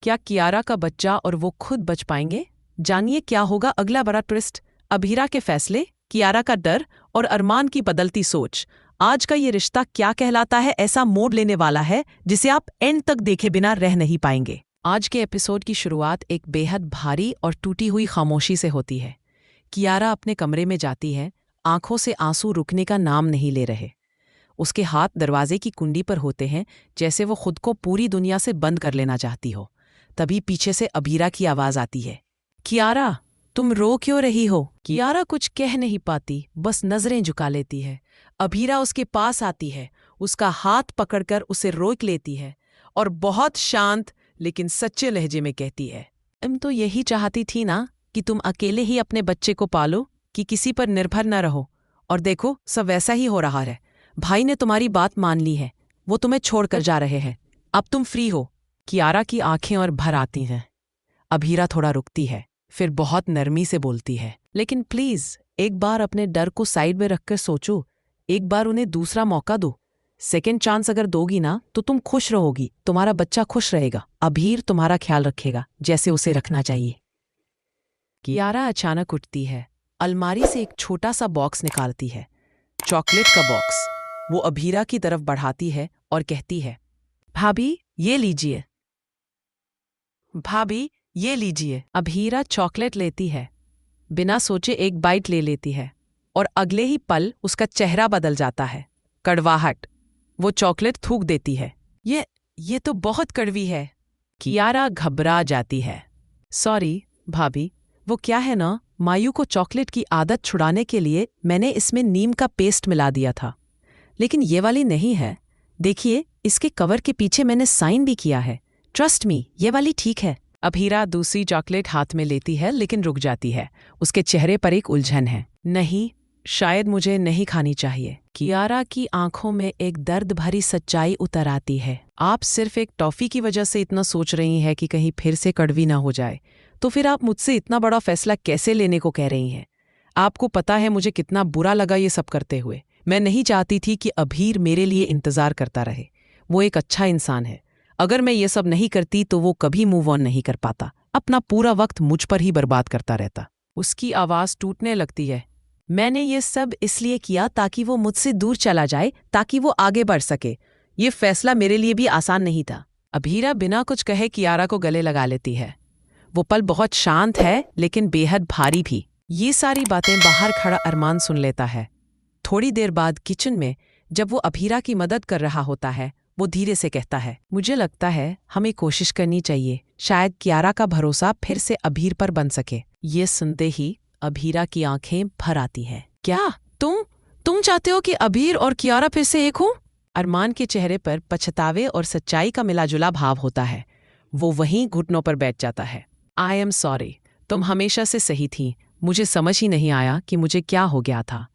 क्या कियारा का बच्चा और वो खुद बच पाएंगे? जानिए क्या होगा अगला बड़ा ट्विस्ट। अभीरा के फैसले, कियारा का डर और अरमान की बदलती सोच। आज का ये रिश्ता क्या कहलाता है ऐसा मोड़ लेने वाला है जिसे आप एंड तक देखे बिना रह नहीं पाएंगे। आज के एपिसोड की शुरुआत एक बेहद भारी और टूटी हुई खामोशी से होती है। कियारा अपने कमरे में जाती है, आंखों से आंसू रुकने का नाम नहीं ले रहे। उसके हाथ दरवाजे की कुंडी पर होते हैं, जैसे वो खुद को पूरी दुनिया से बंद कर लेना चाहती हो। तभी पीछे से अभीरा की आवाज आती है, कियारा तुम रो क्यों रही हो? कियारा कुछ कह नहीं पाती, बस नजरें झुका लेती है। अभीरा उसके पास आती है, उसका हाथ पकड़कर उसे रोक लेती है और बहुत शांत लेकिन सच्चे लहजे में कहती है, तुम तो यही चाहती थी ना कि तुम अकेले ही अपने बच्चे को पालो, कि किसी पर निर्भर न रहो। और देखो सब वैसा ही हो रहा है। भाई ने तुम्हारी बात मान ली है, वो तुम्हें छोड़कर जा रहे हैं। अब तुम फ्री हो। कियारा की आंखें और भर आती हैं। अभीरा थोड़ा रुकती है, फिर बहुत नरमी से बोलती है, लेकिन प्लीज एक बार अपने डर को साइड में रखकर सोचो। एक बार उन्हें दूसरा मौका दो। सेकेंड चांस अगर दोगी ना तो तुम खुश रहोगी, तुम्हारा बच्चा खुश रहेगा, अभीर तुम्हारा ख्याल रखेगा जैसे उसे रखना चाहिए। कियारा अचानक उठती है, अलमारी से एक छोटा सा बॉक्स निकालती है, चॉकलेट का बॉक्स। वो अभीरा की तरफ बढ़ाती है और कहती है, भाभी ये लीजिए, भाभी ये लीजिए। अभीरा चॉकलेट लेती है, बिना सोचे एक बाइट ले लेती है और अगले ही पल उसका चेहरा बदल जाता है। कड़वाहट। वो चॉकलेट थूक देती है। ये तो बहुत कड़वी है। कियारा घबरा जाती है। सॉरी भाभी, वो क्या है ना, मायू को चॉकलेट की आदत छुड़ाने के लिए मैंने इसमें नीम का पेस्ट मिला दिया था, लेकिन ये वाली नहीं है। देखिए इसके कवर के पीछे मैंने साइन भी किया है। ट्रस्ट मी, ये वाली ठीक है। अभीरा दूसरी चॉकलेट हाथ में लेती है लेकिन रुक जाती है। उसके चेहरे पर एक उलझन है। नहीं, शायद मुझे नहीं खानी चाहिए। कियारा की आंखों में एक दर्द भरी सच्चाई उतर आती है। आप सिर्फ एक टॉफी की वजह से इतना सोच रही हैं कि कहीं फिर से कड़वी ना हो जाए, तो फिर आप मुझसे इतना बड़ा फैसला कैसे लेने को कह रही हैं? आपको पता है मुझे कितना बुरा लगा ये सब करते हुए। मैं नहीं चाहती थी कि अभीर मेरे लिए इंतजार करता रहे। वो एक अच्छा इंसान है। अगर मैं ये सब नहीं करती तो वो कभी मूव ऑन नहीं कर पाता, अपना पूरा वक्त मुझ पर ही बर्बाद करता रहता। उसकी आवाज टूटने लगती है। मैंने ये सब इसलिए किया ताकि वो मुझसे दूर चला जाए, ताकि वो आगे बढ़ सके। ये फैसला मेरे लिए भी आसान नहीं था। अभीरा बिना कुछ कहे कियारा को गले लगा लेती है। वो पल बहुत शांत है लेकिन बेहद भारी भी। ये सारी बातें बाहर खड़ा अरमान सुन लेता है। थोड़ी देर बाद किचन में जब वो अभीरा की मदद कर रहा होता है, वो धीरे से कहता है, मुझे लगता है हमें कोशिश करनी चाहिए, शायद कियारा का भरोसा फिर से अभीर पर बन सके। ये सुनते ही अभीरा की आंखें भर आती हैं। क्या तुम चाहते हो कि अभीर और कियारा फिर से एक हो? अरमान के चेहरे पर पछतावे और सच्चाई का मिलाजुला भाव होता है। वो वहीं घुटनों पर बैठ जाता है। आई एम सॉरी, तुम हमेशा से सही थी। मुझे समझ ही नहीं आया कि मुझे क्या हो गया था।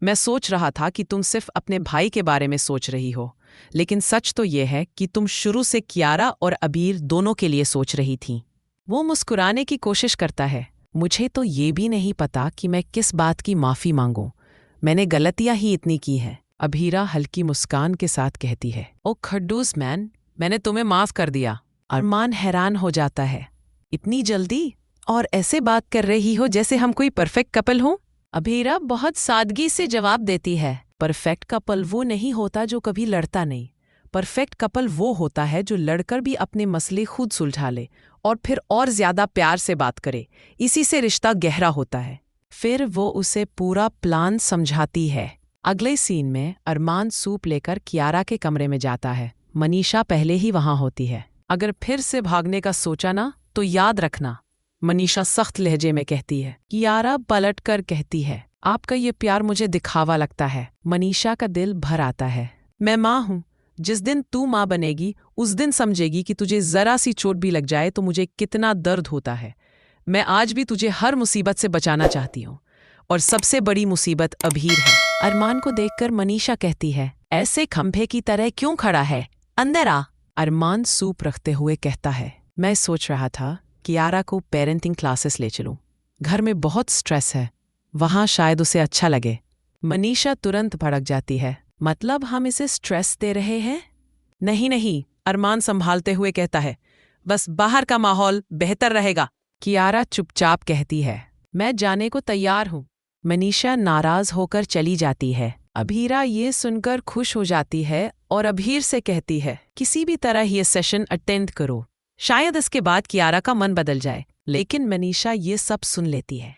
मैं सोच रहा था कि तुम सिर्फ अपने भाई के बारे में सोच रही हो, लेकिन सच तो यह है कि तुम शुरू से कियारा और अबीर दोनों के लिए सोच रही थीं। वो मुस्कुराने की कोशिश करता है। मुझे तो ये भी नहीं पता कि मैं किस बात की माफ़ी मांगूं। मैंने गलतियां ही इतनी की हैं। अभीरा हल्की मुस्कान के साथ कहती है, ओ खड्डूस मैन, मैंने तुम्हें माफ़ कर दिया। अरमान हैरान हो जाता है। इतनी जल्दी? और ऐसे बात कर रही हो जैसे हम कोई परफेक्ट कपल हों। अभीरा बहुत सादगी से जवाब देती है, परफेक्ट कपल वो नहीं होता जो कभी लड़ता नहीं। परफेक्ट कपल वो होता है जो लड़कर भी अपने मसले खुद सुलझा ले और फिर और ज्यादा प्यार से बात करे। इसी से रिश्ता गहरा होता है। फिर वो उसे पूरा प्लान समझाती है। अगले सीन में अरमान सूप लेकर कियारा के कमरे में जाता है। मनीषा पहले ही वहां होती है। अगर फिर से भागने का सोचा ना तो याद रखना, मनीषा सख्त लहजे में कहती है। कियारा पलट कर कहती है, आपका ये प्यार मुझे दिखावा लगता है। मनीषा का दिल भर आता है। मैं माँ हूँ। जिस दिन तू माँ बनेगी उस दिन समझेगी कि तुझे जरा सी चोट भी लग जाए तो मुझे कितना दर्द होता है। मैं आज भी तुझे हर मुसीबत से बचाना चाहती हूँ, और सबसे बड़ी मुसीबत अभीर है। अरमान को देखकर मनीषा कहती है, ऐसे खंभे की तरह क्यों खड़ा है, अंदर आ। अरमान सूप रखते हुए कहता है, मैं सोच रहा था कियारा को पेरेंटिंग क्लासेस ले चलूं। घर में बहुत स्ट्रेस है, वहां शायद उसे अच्छा लगे। मनीषा तुरंत भड़क जाती है, मतलब हम इसे स्ट्रेस दे रहे हैं? नहीं नहीं, अरमान संभालते हुए कहता है, बस बाहर का माहौल बेहतर रहेगा। कियारा चुपचाप कहती है, मैं जाने को तैयार हूँ। मनीषा नाराज होकर चली जाती है। अभीरा ये सुनकर खुश हो जाती है और अभीर से कहती है, किसी भी तरह ये सेशन अटेंड करो, शायद इसके बाद कियारा का मन बदल जाए। लेकिन मनीषा ये सब सुन लेती है।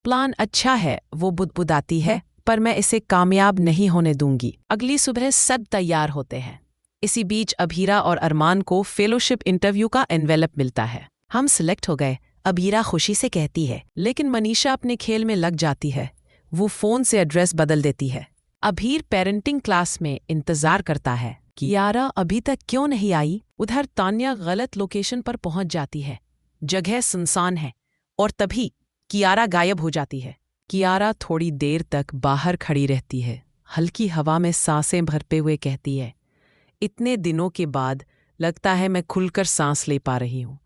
प्लान अच्छा है, वो बुदबुदाती है, पर मैं इसे कामयाब नहीं होने दूंगी। अगली सुबह सब तैयार होते हैं। इसी बीच अभीरा और अरमान को फेलोशिप इंटरव्यू का एनवेलप मिलता है। हम सिलेक्ट हो गए, अभीरा खुशी से कहती है। लेकिन मनीषा अपने खेल में लग जाती है। वो फोन से एड्रेस बदल देती है। अभीर पेरेंटिंग क्लास में इंतजार करता है, कियारा अभी तक क्यों नहीं आई। उधर तान्या गलत लोकेशन पर पहुंच जाती है। जगह सुनसान है और तभी कियारा गायब हो जाती है। कियारा थोड़ी देर तक बाहर खड़ी रहती है, हल्की हवा में सांसें भरते हुए कहती है, इतने दिनों के बाद लगता है मैं खुलकर सांस ले पा रही हूँ।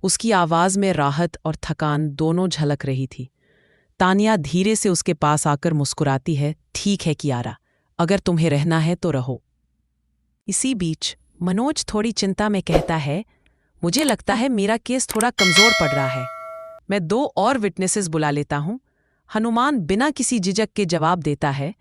उसकी आवाज़ में राहत और थकान दोनों झलक रही थी। तानिया धीरे से उसके पास आकर मुस्कुराती है, ठीक है कियारा, अगर तुम्हें रहना है तो रहो। इसी बीच मनोज थोड़ी चिंता में कहता है, मुझे लगता है मेरा केस थोड़ा कमज़ोर पड़ रहा है। मैं 2 और विटनेसेस बुला लेता हूँ। हनुमान बिना किसी झिझक के जवाब देता है,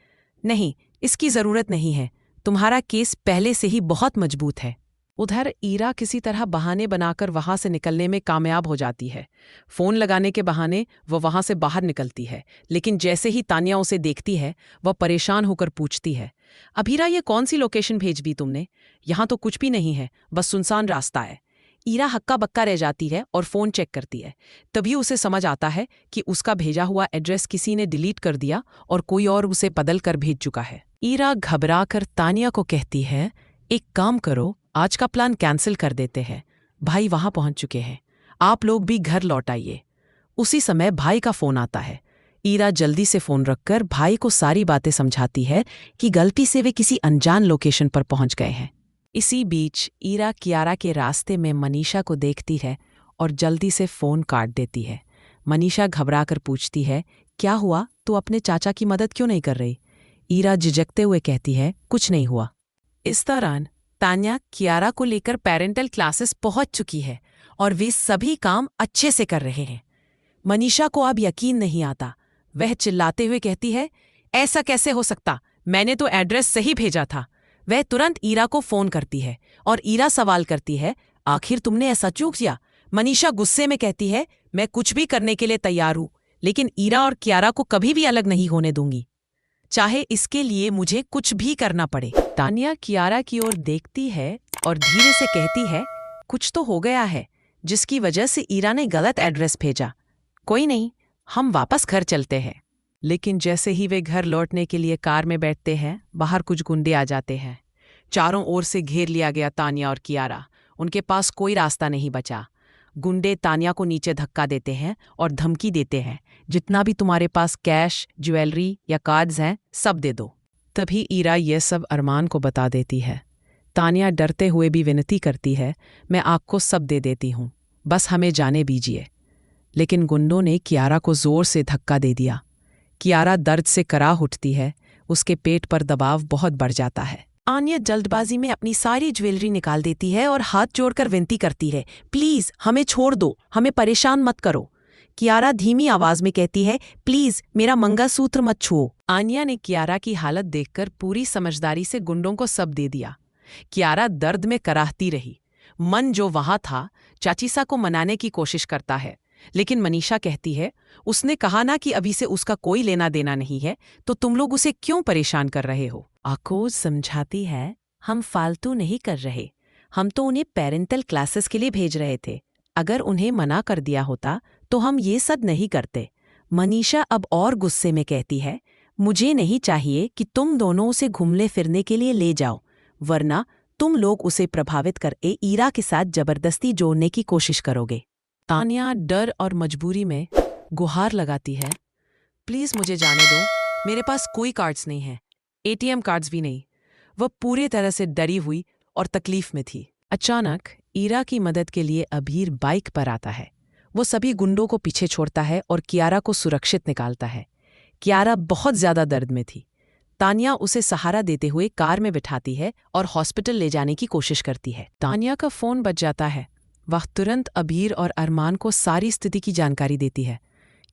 नहीं, इसकी ज़रूरत नहीं है, तुम्हारा केस पहले से ही बहुत मजबूत है। उधर ईरा किसी तरह बहाने बनाकर वहां से निकलने में कामयाब हो जाती है। फ़ोन लगाने के बहाने वह वहां से बाहर निकलती है, लेकिन जैसे ही तान्या उसे देखती है वह परेशान होकर पूछती है, अभीरा ये कौन सी लोकेशन भेज दी तुमने? यहाँ तो कुछ भी नहीं है, बस सुनसान रास्ता है। ईरा हक्का बक्का रह जाती है और फ़ोन चेक करती है। तभी उसे समझ आता है कि उसका भेजा हुआ एड्रेस किसी ने डिलीट कर दिया और कोई और उसे बदल कर भेज चुका है। ईरा घबराकर तानिया को कहती है, एक काम करो, आज का प्लान कैंसिल कर देते हैं। भाई वहां पहुंच चुके हैं, आप लोग भी घर लौट आइए। उसी समय भाई का फ़ोन आता है। ईरा जल्दी से फ़ोन रखकर भाई को सारी बातें समझाती है कि गलती से वे किसी अनजान लोकेशन पर पहुंच गए हैं। इसी बीच ईरा कियारा के रास्ते में मनीषा को देखती है और जल्दी से फ़ोन काट देती है। मनीषा घबराकर पूछती है, क्या हुआ, तू अपने चाचा की मदद क्यों नहीं कर रही? ईरा झिझकते हुए कहती है, कुछ नहीं हुआ। इस दौरान तान्या कियारा को लेकर पेरेंटल क्लासेस पहुंच चुकी है और वे सभी काम अच्छे से कर रहे हैं। मनीषा को अब यकीन नहीं आता। वह चिल्लाते हुए कहती है, ऐसा कैसे हो सकता, मैंने तो एड्रेस सही भेजा था। वह तुरंत ईरा को फ़ोन करती है और ईरा सवाल करती है, आखिर तुमने ऐसा क्यों किया? मनीषा गुस्से में कहती है, मैं कुछ भी करने के लिए तैयार हूँ, लेकिन ईरा और कियारा को कभी भी अलग नहीं होने दूंगी, चाहे इसके लिए मुझे कुछ भी करना पड़े। तानिया कियारा की ओर देखती है और धीरे से कहती है, कुछ तो हो गया है जिसकी वजह से ईरा ने गलत एड्रेस भेजा। कोई नहीं, हम वापस घर चलते हैं। लेकिन जैसे ही वे घर लौटने के लिए कार में बैठते हैं, बाहर कुछ गुंडे आ जाते हैं। चारों ओर से घेर लिया गया तानिया और कियारा। उनके पास कोई रास्ता नहीं बचा। गुंडे तानिया को नीचे धक्का देते हैं और धमकी देते हैं, जितना भी तुम्हारे पास कैश, ज्वेलरी या कार्ड्स हैं, सब दे दो। तभी ईरा ये सब अरमान को बता देती है। तानिया डरते हुए भी विनती करती है, मैं आपको सब दे देती हूँ, बस हमें जाने दीजिए। लेकिन गुंडों ने कियारा को जोर से धक्का दे दिया। कियारा दर्द से कराह उठती है, उसके पेट पर दबाव बहुत बढ़ जाता है। आन्या जल्दबाजी में अपनी सारी ज्वेलरी निकाल देती है और हाथ जोड़कर विनती करती है, प्लीज हमें छोड़ दो, हमें परेशान मत करो। कियारा धीमी आवाज में कहती है, प्लीज मेरा मंगलसूत्र मत छुओ। आन्या ने कियारा की हालत देखकर पूरी समझदारी से गुंडों को सब दे दिया। कियारा दर्द में कराहती रही। मन जो वहां था, चाचीसा को मनाने की कोशिश करता है, लेकिन मनीषा कहती है, उसने कहा ना कि अभी से उसका कोई लेना देना नहीं है, तो तुम लोग उसे क्यों परेशान कर रहे हो? आकोज समझाती है, हम फालतू नहीं कर रहे, हम तो उन्हें पेरेंटल क्लासेस के लिए भेज रहे थे। अगर उन्हें मना कर दिया होता तो हम ये सब नहीं करते। मनीषा अब और गुस्से में कहती है, मुझे नहीं चाहिए कि तुम दोनों उसे घूमने फिरने के लिए ले जाओ, वरना तुम लोग उसे प्रभावित कर ईरा के साथ जबरदस्ती जोड़ने की कोशिश करोगे। तानिया डर और मजबूरी में गुहार लगाती है, प्लीज मुझे जाने दो, मेरे पास कोई कार्ड्स नहीं है, एटीएम कार्ड्स भी नहीं। वह पूरी तरह से डरी हुई और तकलीफ में थी। अचानक ईरा की मदद के लिए अभीर बाइक पर आता है। वो सभी गुंडों को पीछे छोड़ता है और कियारा को सुरक्षित निकालता है। कियारा बहुत ज्यादा दर्द में थी। तानिया उसे सहारा देते हुए कार में बिठाती है और हॉस्पिटल ले जाने की कोशिश करती है। तानिया का फोन बज जाता है। वह तुरंत अबीर और अरमान को सारी स्थिति की जानकारी देती है।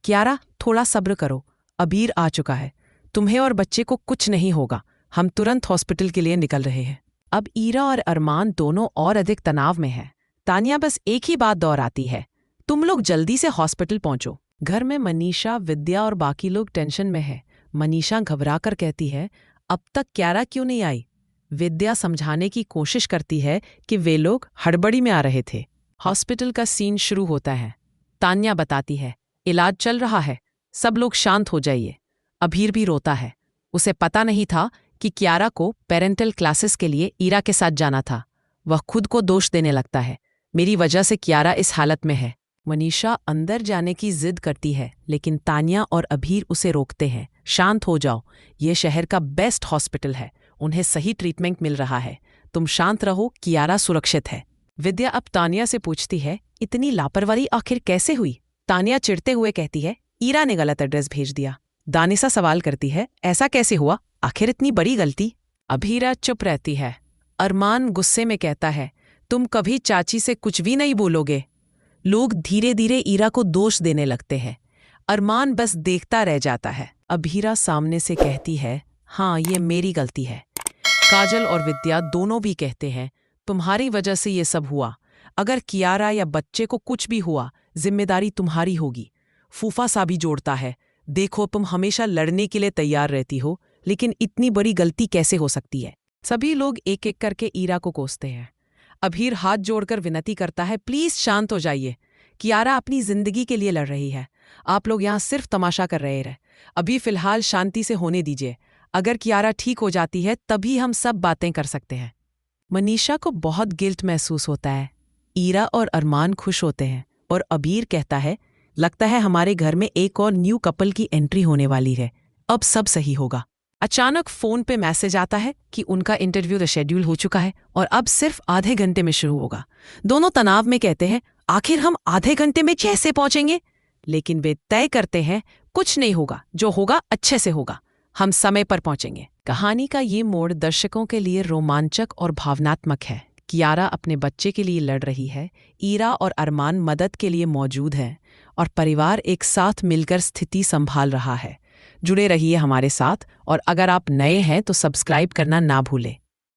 कियारा, थोड़ा सब्र करो, अबीर आ चुका है, तुम्हें और बच्चे को कुछ नहीं होगा, हम तुरंत हॉस्पिटल के लिए निकल रहे हैं। अब ईरा और अरमान दोनों और अधिक तनाव में हैं। तानिया बस एक ही बात दोहराती है, तुम लोग जल्दी से हॉस्पिटल पहुंचो। घर में मनीषा, विद्या और बाकी लोग टेंशन में है। मनीषा घबराकर कहती है, अब तक कियारा क्यों नहीं आई? विद्या समझाने की कोशिश करती है कि वे लोग हड़बड़ी में आ रहे थे। हॉस्पिटल का सीन शुरू होता है। तान्या बताती है, इलाज चल रहा है, सब लोग शांत हो जाइए। अबीर भी रोता है। उसे पता नहीं था कि कियारा को पेरेंटल क्लासेस के लिए ईरा के साथ जाना था। वह खुद को दोष देने लगता है, मेरी वजह से कियारा इस हालत में है। मनीषा अंदर जाने की जिद करती है, लेकिन तान्या और अबीर उसे रोकते हैं। शांत हो जाओ, ये शहर का बेस्ट हॉस्पिटल है, उन्हें सही ट्रीटमेंट मिल रहा है, तुम शांत रहो, कियारा सुरक्षित है। विद्या अब तानिया से पूछती है, इतनी लापरवाही आखिर कैसे हुई? तानिया चिढ़ते हुए कहती है, ईरा ने गलत एड्रेस भेज दिया। दानिशा सवाल करती है, ऐसा कैसे हुआ, आखिर इतनी बड़ी गलती? अबीरा चुप रहती है। अरमान गुस्से में कहता है, तुम कभी चाची से कुछ भी नहीं बोलोगे। लोग धीरे धीरे ईरा को दोष देने लगते हैं। अरमान बस देखता रह जाता है। अबीरा सामने से कहती है, हाँ ये मेरी गलती है। काजल और विद्या दोनों भी कहते हैं, तुम्हारी वजह से ये सब हुआ, अगर कियारा या बच्चे को कुछ भी हुआ जिम्मेदारी तुम्हारी होगी। फूफा सा भी जोड़ता है, देखो तुम हमेशा लड़ने के लिए तैयार रहती हो, लेकिन इतनी बड़ी गलती कैसे हो सकती है? सभी लोग एक एक करके ईरा को कोसते हैं। अबीर हाथ जोड़कर विनती करता है, प्लीज शांत हो जाइए, कियारा अपनी जिंदगी के लिए लड़ रही है, आप लोग यहाँ सिर्फ तमाशा कर रहे हैं। अभी फिलहाल शांति से होने दीजिए, अगर कियारा ठीक हो जाती है तभी हम सब बातें कर सकते हैं। मनीषा को बहुत गिल्ट महसूस होता है। ईरा और अरमान खुश होते हैं और अबीर कहता है, लगता है हमारे घर में एक और न्यू कपल की एंट्री होने वाली है, अब सब सही होगा। अचानक फोन पे मैसेज आता है कि उनका इंटरव्यू रिशेड्यूल हो चुका है और अब सिर्फ आधे घंटे में शुरू होगा। दोनों तनाव में कहते हैं, आखिर हम आधे घंटे में कैसे पहुंचेंगे? लेकिन वे तय करते हैं, कुछ नहीं होगा, जो होगा अच्छे से होगा, हम समय पर पहुंचेंगे। कहानी का ये मोड़ दर्शकों के लिए रोमांचक और भावनात्मक है। कियारा अपने बच्चे के लिए लड़ रही है, ईरा और अरमान मदद के लिए मौजूद हैं और परिवार एक साथ मिलकर स्थिति संभाल रहा है। जुड़े रहिए हमारे साथ, और अगर आप नए हैं तो सब्सक्राइब करना ना भूलें।